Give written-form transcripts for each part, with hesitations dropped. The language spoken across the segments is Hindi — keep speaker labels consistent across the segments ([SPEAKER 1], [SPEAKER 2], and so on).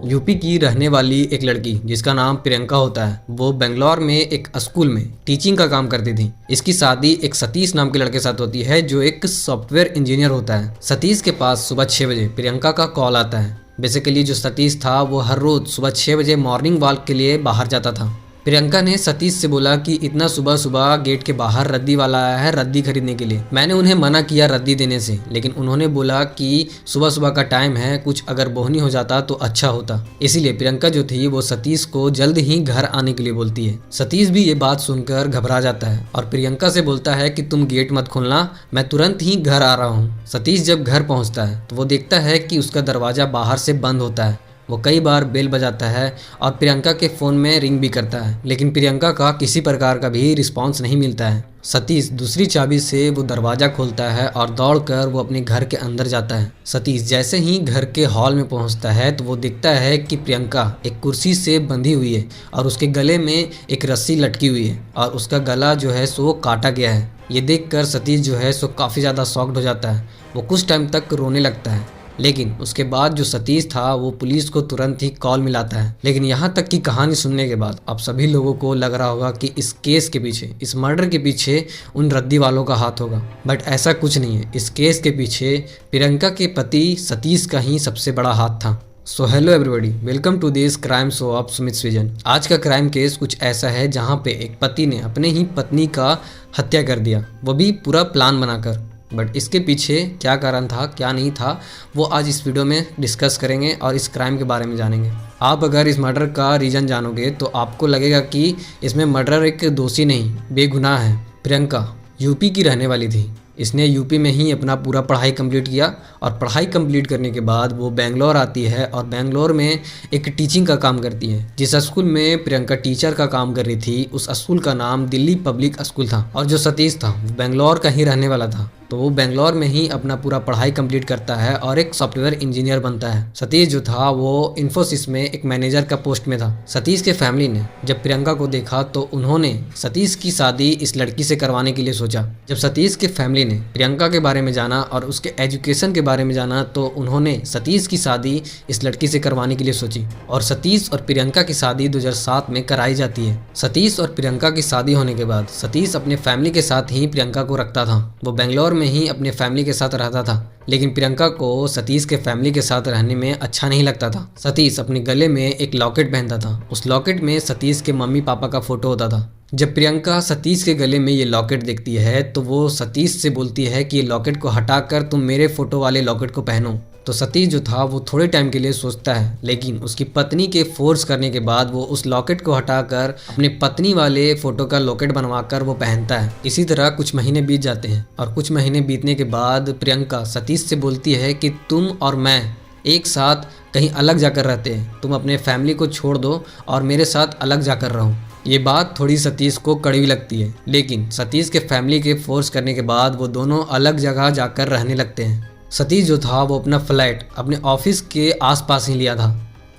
[SPEAKER 1] यूपी की रहने वाली एक लड़की जिसका नाम प्रियंका होता है, वो बेंगलोर में एक स्कूल में टीचिंग का काम करती थी। इसकी शादी एक सतीश नाम के लड़के साथ होती है जो एक सॉफ्टवेयर इंजीनियर होता है। सतीश के पास सुबह 6 बजे प्रियंका का कॉल आता है। बेसिकली जो सतीश था वो हर रोज सुबह 6 बजे मॉर्निंग वॉक के लिए बाहर जाता था। प्रियंका ने सतीश से बोला कि इतना सुबह सुबह गेट के बाहर रद्दी वाला आया है रद्दी खरीदने के लिए। मैंने उन्हें मना किया रद्दी देने से, लेकिन उन्होंने बोला कि सुबह सुबह का टाइम है, कुछ अगर बोहनी हो जाता तो अच्छा होता। इसीलिए प्रियंका जो थी वो सतीश को जल्द ही घर आने के लिए बोलती है। सतीश भी ये बात सुनकर घबरा जाता है और प्रियंका से बोलता है कि तुम गेट मत खोलना, मैं तुरंत ही घर आ रहा हूँ। सतीश जब घर पहुँचता है तो वो देखता है कि उसका दरवाज़ा बाहर से बंद होता है। वो कई बार बेल बजाता है और प्रियंका के फ़ोन में रिंग भी करता है, लेकिन प्रियंका का किसी प्रकार का भी रिस्पांस नहीं मिलता है। सतीश दूसरी चाबी से वो दरवाज़ा खोलता है और दौड़कर वो अपने घर के अंदर जाता है। सतीश जैसे ही घर के हॉल में पहुंचता है तो वो देखता है कि प्रियंका एक कुर्सी से बंधी हुई है और उसके गले में एक रस्सी लटकी हुई है और उसका गला जो है सो काटा गया है। ये देखकर सतीश जो है सो काफ़ी ज़्यादा शॉक्ड हो जाता है। वो कुछ टाइम तक रोने लगता है, लेकिन उसके बाद जो सतीश था वो पुलिस को तुरंत ही कॉल मिलाता है। लेकिन यहाँ तक की कहानी सुनने के बाद अब सभी लोगों को लग रहा होगा कि इस केस के पीछे, इस मर्डर के पीछे उन रद्दी वालों का हाथ होगा, बट ऐसा कुछ नहीं है। इस केस के पीछे प्रियंका के पति सतीश का ही सबसे बड़ा हाथ था। So hello everybody, welcome to this crime show of Sumit vision. आज का क्राइम केस कुछ ऐसा है जहाँ पे एक पति ने अपने ही पत्नी का हत्या कर दिया, वो भी पूरा प्लान बनाकर। बट इसके पीछे क्या कारण था, क्या नहीं था, वो आज इस वीडियो में डिस्कस करेंगे और इस क्राइम के बारे में जानेंगे। आप अगर इस मर्डर का रीज़न जानोगे तो आपको लगेगा कि इसमें मर्डर एक दोषी नहीं, बेगुनाह है। प्रियंका यूपी की रहने वाली थी। इसने यूपी में ही अपना पूरा पढ़ाई कंप्लीट किया और पढ़ाई कंप्लीट करने के बाद वो बेंगलोर आती है और बेंगलोर में एक टीचिंग का काम करती है। जिस स्कूल में प्रियंका टीचर का काम कर रही थी उस स्कूल का नाम दिल्ली पब्लिक स्कूल था और जो सतीश था वो बेंगलोर का ही रहने वाला था। तो वो बेंगलोर में ही अपना पूरा पढ़ाई कंप्लीट करता है और एक सॉफ्टवेयर इंजीनियर बनता है। सतीश जो था वो इन्फोसिस में एक मैनेजर का पोस्ट में था। सतीश के फैमिली ने जब प्रियंका को देखा तो उन्होंने सतीश की शादी इस लड़की से करवाने के लिए सोचा। जब सतीश के फैमिली ने प्रियंका के बारे में जाना और उसके एजुकेशन के बारे में जाना तो उन्होंने सतीश की शादी इस लड़की से करवाने के लिए सोची और सतीश और प्रियंका की शादी 2007 में कराई जाती है। सतीश और प्रियंका की शादी होने के बाद सतीश अपने फैमिली के साथ ही प्रियंका को रखता था। वो बेंगलोर में ही अपने फैमिली के साथ रहता था, लेकिन प्रियंका को सतीश के फैमिली के साथ रहने में अच्छा नहीं लगता था। सतीश अपने गले में एक लॉकेट पहनता था। उस लॉकेट में सतीश के मम्मी पापा का फोटो होता था। जब प्रियंका सतीश के गले में ये लॉकेट देखती है तो वो सतीश से बोलती है कि ये लॉकेट को हटाकर तुम मेरे फोटो वाले लॉकेट को पहनो। तो सतीश जो था वो थोड़े टाइम के लिए सोचता है, लेकिन उसकी पत्नी के फोर्स करने के बाद वो उस लॉकेट को हटाकर अपने पत्नी वाले फोटो का लॉकेट बनवाकर वो पहनता है। इसी तरह कुछ महीने बीत जाते हैं और कुछ महीने बीतने के बाद प्रियंका सतीश से बोलती है कि तुम और मैं एक साथ कहीं अलग जाकर रहते हैं, तुम अपने फैमिली को छोड़ दो और मेरे साथ अलग जाकर रहो। ये बात थोड़ी सतीश को कड़वी लगती है, लेकिन सतीश के फैमिली के फोर्स करने के बाद वो दोनों अलग जगह जाकर रहने लगते हैं। सतीश जो था वो अपना फ्लैट अपने ऑफिस के आसपास ही लिया था।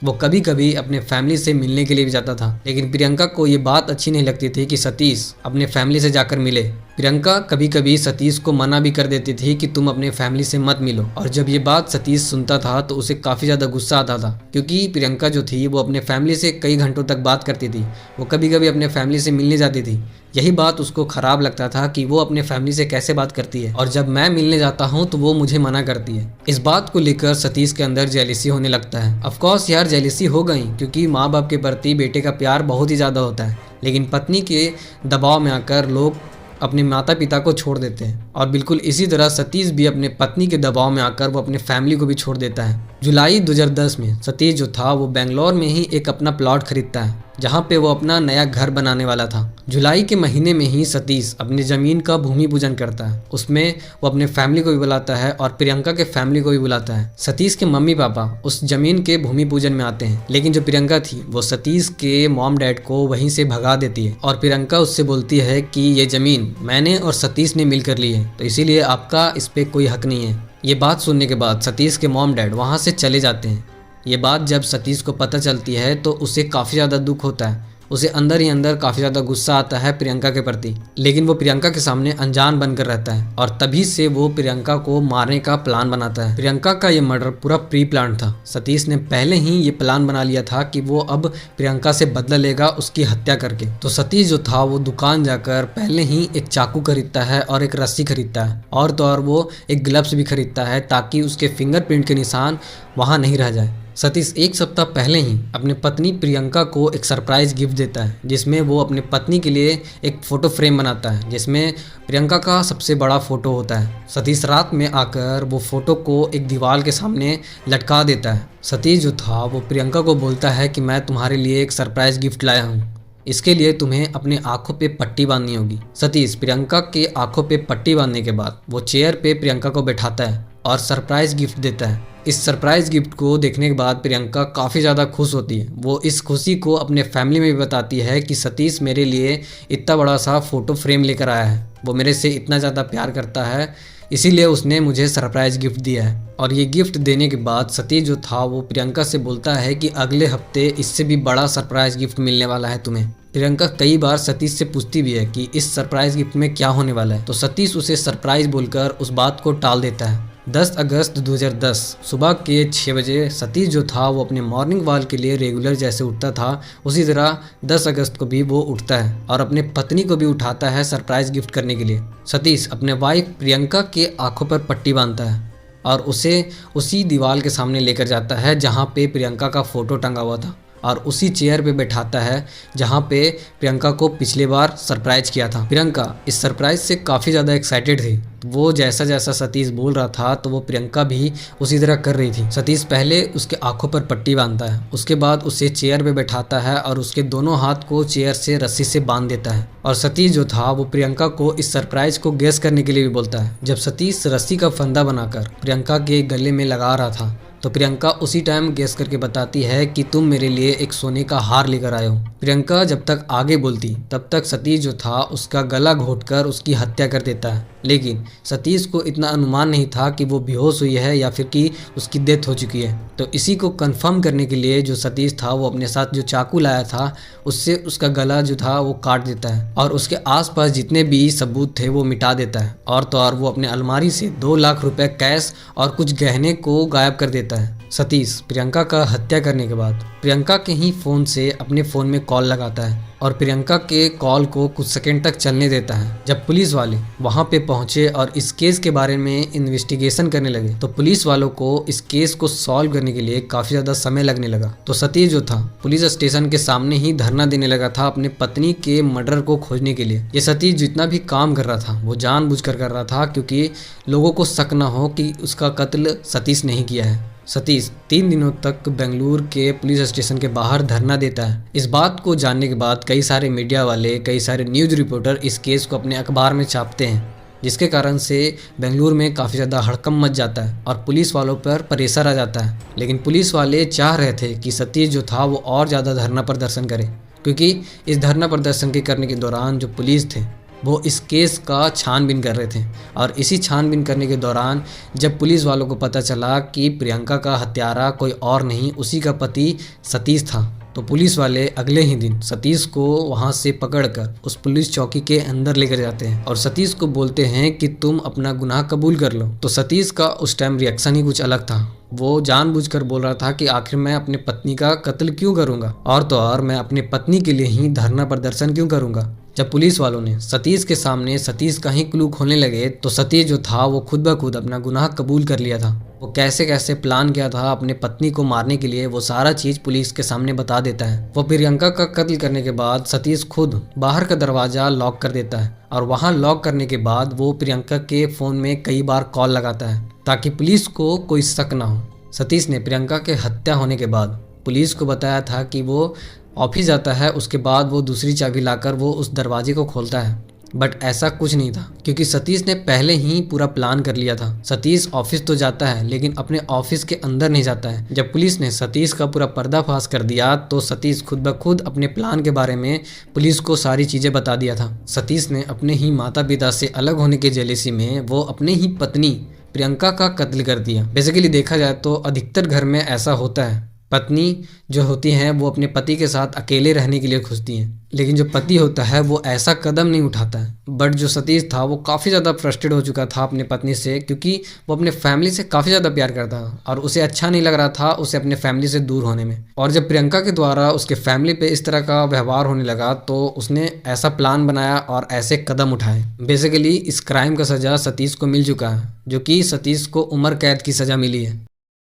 [SPEAKER 1] वो कभी कभी अपने फैमिली से मिलने के लिए भी जाता था, लेकिन प्रियंका को ये बात अच्छी नहीं लगती थी कि सतीश अपने फैमिली से जाकर मिले। प्रियंका कभी कभी सतीश को मना भी कर देती थी कि तुम अपने फैमिली से मत मिलो, और जब ये बात सतीश सुनता था तो उसे काफ़ी ज़्यादा गुस्सा आता था, क्योंकि प्रियंका जो थी वो अपने फैमिली से कई घंटों तक बात करती थी। वो कभी कभी अपने फैमिली से मिलने जाती थी। यही बात उसको ख़राब लगता था कि वो अपने फैमिली से कैसे बात करती है और जब मैं मिलने जाता हूँ तो वो मुझे मना करती है। इस बात को लेकर सतीश के अंदर जेलिसी होने लगता है। ऑफकोर्स यार जेलिसी हो गई, क्योंकि माँ बाप के प्रति बेटे का प्यार बहुत ही ज़्यादा होता है, लेकिन पत्नी के दबाव में आकर लोग अपने माता पिता को छोड़ देते हैं और बिल्कुल इसी तरह सतीश भी अपने पत्नी के दबाव में आकर वो अपने फैमिली को भी छोड़ देता है। जुलाई 2010 में सतीश जो था वो बेंगलोर में ही एक अपना प्लॉट खरीदता है जहाँ पे वो अपना नया घर बनाने वाला था। जुलाई के महीने में ही सतीश अपनी ज़मीन का भूमि पूजन करता है। उसमें वो अपने फैमिली को भी बुलाता है और प्रियंका के फैमिली को भी बुलाता है। सतीश के मम्मी पापा उस ज़मीन के भूमि पूजन में आते हैं, लेकिन जो प्रियंका थी वो सतीश के मॉम डैड को वहीं से भगा देती है और प्रियंका उससे बोलती है कि ये ज़मीन मैंने और सतीश ने मिलकर ली है, तो इसीलिए आपका इस पर कोई हक नहीं है। ये बात सुनने के बाद सतीश के मॉम डैड वहाँ से चले जाते हैं। ये बात जब सतीश को पता चलती है तो उसे काफ़ी ज़्यादा दुख होता है उसे अंदर ही अंदर काफ़ी ज़्यादा गुस्सा आता है प्रियंका के प्रति, लेकिन वो प्रियंका के सामने अनजान बनकर रहता है और तभी से वो प्रियंका को मारने का प्लान बनाता है। प्रियंका का ये मर्डर पूरा प्री प्लान था। सतीश ने पहले ही ये प्लान बना लिया था कि वो अब प्रियंका से बदला लेगा उसकी हत्या करके। तो सतीश जो था वो दुकान जाकर पहले ही एक चाकू खरीदता है और एक रस्सी खरीदता है, और तो और वो एक ग्लव्स भी खरीदता है ताकि उसके फिंगरप्रिंट के निशान वहाँ नहीं रह जाए। सतीश एक सप्ताह पहले ही अपने पत्नी प्रियंका को एक सरप्राइज गिफ्ट देता है, जिसमें वो अपने पत्नी के लिए एक फ़ोटो फ्रेम बनाता है जिसमें प्रियंका का सबसे बड़ा फ़ोटो होता है। सतीश रात में आकर वो फ़ोटो को एक दीवार के सामने लटका देता है। सतीश जो था वो प्रियंका को बोलता है कि मैं तुम्हारे लिए एक सरप्राइज गिफ्ट लाया हूँ, इसके लिए तुम्हें अपने आँखों पे पट्टी बांधनी होगी। सतीश प्रियंका के आँखों पे पट्टी बांधने के बाद वो चेयर पे प्रियंका को बैठाता है और सरप्राइज गिफ्ट देता है। इस सरप्राइज गिफ्ट को देखने के बाद प्रियंका काफ़ी ज़्यादा खुश होती है। वो इस खुशी को अपने फैमिली में भी बताती है कि सतीश मेरे लिए इतना बड़ा सा फ़ोटो फ्रेम लेकर आया है, वो मेरे से इतना ज़्यादा प्यार करता है, इसीलिए उसने मुझे सरप्राइज गिफ्ट दिया है। और ये गिफ्ट देने के बाद सतीश जो था वो प्रियंका से बोलता है कि अगले हफ्ते इससे भी बड़ा सरप्राइज गिफ्ट मिलने वाला है तुम्हें। प्रियंका कई बार सतीश से पूछती भी है कि इस सरप्राइज गिफ्ट में क्या होने वाला है, तो सतीश उसे सरप्राइज बोलकर उस बात को टाल देता है। 10 अगस्त 2010 सुबह के 6 बजे सतीश जो था वो अपने मॉर्निंग वॉक के लिए रेगुलर जैसे उठता था, उसी तरह 10 अगस्त को भी वो उठता है और अपने पत्नी को भी उठाता है सरप्राइज गिफ्ट करने के लिए। सतीश अपने वाइफ प्रियंका के आंखों पर पट्टी बांधता है और उसे उसी दीवार के सामने लेकर जाता है जहाँ पे प्रियंका का फ़ोटो टंगा हुआ था, और उसी चेयर पे बैठाता है जहाँ पे प्रियंका को पिछले बार सरप्राइज किया था। प्रियंका इस सरप्राइज से काफ़ी ज़्यादा एक्साइटेड थी। वो जैसा जैसा सतीश बोल रहा था तो वो प्रियंका भी उसी तरह कर रही थी। सतीश पहले उसके आंखों पर पट्टी बांधता है, उसके बाद उसे चेयर पे बैठाता है और उसके दोनों हाथ को चेयर से रस्सी से बांध देता है। और सतीश जो था वो प्रियंका को इस सरप्राइज को गेस करने के लिए भी बोलता है। जब सतीश रस्सी का फंदा बनाकर प्रियंका के गले में लगा रहा था तो प्रियंका उसी टाइम गेस करके बताती है कि तुम मेरे लिए एक सोने का हार लेकर आए हो। प्रियंका जब तक आगे बोलती तब तक सतीश जो था उसका गला घोंटकर उसकी हत्या कर देता है, लेकिन सतीश को इतना अनुमान नहीं था कि वो बेहोश हुई है या फिर कि उसकी डेथ हो चुकी है। तो इसी को कंफर्म करने के लिए जो सतीश था वो अपने साथ जो चाकू लाया था उससे उसका गला जो था वो काट देता है और उसके आसपास जितने भी सबूत थे वो मिटा देता है। और तो और वो अपने अलमारी से 2 लाख रुपए कैश और कुछ गहने को गायब कर देता है। सतीश प्रियंका का हत्या करने के बाद प्रियंका के ही फ़ोन से अपने फ़ोन में कॉल लगाता है और प्रियंका के कॉल को कुछ सेकंड तक चलने देता है। जब पुलिस वाले वहां पे पहुंचे और इस केस के बारे में इन्वेस्टिगेशन करने लगे तो पुलिस वालों को इस केस को सॉल्व करने के लिए काफ़ी ज़्यादा समय लगने लगा। तो सतीश जो था पुलिस स्टेशन के सामने ही धरना देने लगा था अपने पत्नी के मर्डर को खोजने के लिए। ये सतीश जितना भी काम कर रहा था वो जानबूझकर कर रहा था क्योंकि लोगों को शक न हो कि उसका कत्ल सतीश नहीं किया है। सतीश 3 दिनों तक बेंगलुरु के पुलिस स्टेशन के बाहर धरना देता है। इस बात को जानने के बाद कई सारे मीडिया वाले, कई सारे न्यूज़ रिपोर्टर इस केस को अपने अखबार में छापते हैं, जिसके कारण से बेंगलुरु में काफ़ी ज़्यादा हड़कंप मच जाता है और पुलिस वालों पर प्रेशर आ जाता है। लेकिन पुलिस वाले चाह रहे थे कि सतीश जो था वो और ज़्यादा धरना प्रदर्शन करे, क्योंकि इस धरना प्रदर्शन के करने के दौरान जो पुलिस थे वो इस केस का छानबीन कर रहे थे। और इसी छानबीन करने के दौरान जब पुलिस वालों को पता चला कि प्रियंका का हत्यारा कोई और नहीं उसी का पति सतीश था, तो पुलिस वाले अगले ही दिन सतीश को वहां से पकड़कर उस पुलिस चौकी के अंदर लेकर जाते हैं और सतीश को बोलते हैं कि तुम अपना गुनाह कबूल कर लो। तो सतीश का उस टाइम रिएक्शन ही कुछ अलग था। वो जानबूझकर बोल रहा था कि आखिर मैं अपने पत्नी का कत्ल क्यों करूंगा, और तो और मैं अपने पत्नी के लिए ही धरना प्रदर्शन क्यों करूंगा। जब पुलिस वालों ने सतीश के सामने सतीश का ही क्लू खोलने लगे तो सतीश जो था वो खुद ब खुद अपना गुनाह कबूल कर लिया था। वो कैसे कैसे प्लान किया था अपने पत्नी को मारने के लिए वो सारा चीज़ पुलिस के सामने बता देता है। वो प्रियंका का कत्ल करने के बाद सतीश खुद बाहर का दरवाज़ा लॉक कर देता है और वहाँ लॉक करने के बाद वो प्रियंका के फ़ोन में कई बार कॉल लगाता है ताकि पुलिस को कोई शक ना हो। सतीश ने प्रियंका के हत्या होने के बाद पुलिस को बताया था कि वो ऑफिस जाता है, उसके बाद वो दूसरी चाबी लाकर वो उस दरवाजे को खोलता है, बट ऐसा कुछ नहीं था क्योंकि सतीश ने पहले ही पूरा प्लान कर लिया था। सतीश ऑफिस तो जाता है लेकिन अपने ऑफिस के अंदर नहीं जाता है। जब पुलिस ने सतीश का पूरा पर्दाफाश कर दिया तो सतीश खुद ब खुद अपने प्लान के बारे में पुलिस को सारी चीज़ें बता दिया था। सतीश ने अपने ही माता पिता से अलग होने के जेलेसी में वो अपने ही पत्नी प्रियंका का कत्ल कर दिया। बेसिकली देखा जाए तो अधिकतर घर में ऐसा होता है पत्नी जो होती हैं वो अपने पति के साथ अकेले रहने के लिए खोजती हैं, लेकिन जो पति होता है वो ऐसा कदम नहीं उठाता है। बट जो सतीश था वो काफ़ी ज़्यादा फ्रस्ट्रेट हो चुका था अपने पत्नी से, क्योंकि वो अपने फैमिली से काफ़ी ज़्यादा प्यार करता था और उसे अच्छा नहीं लग रहा था उसे अपने फैमिली से दूर होने में। और जब प्रियंका के द्वारा उसके फैमिली पे इस तरह का व्यवहार होने लगा तो उसने ऐसा प्लान बनाया और ऐसे कदम उठाए। बेसिकली इस क्राइम का सज़ा सतीश को मिल चुका है, जो कि सतीश को उम्र कैद की सज़ा मिली है।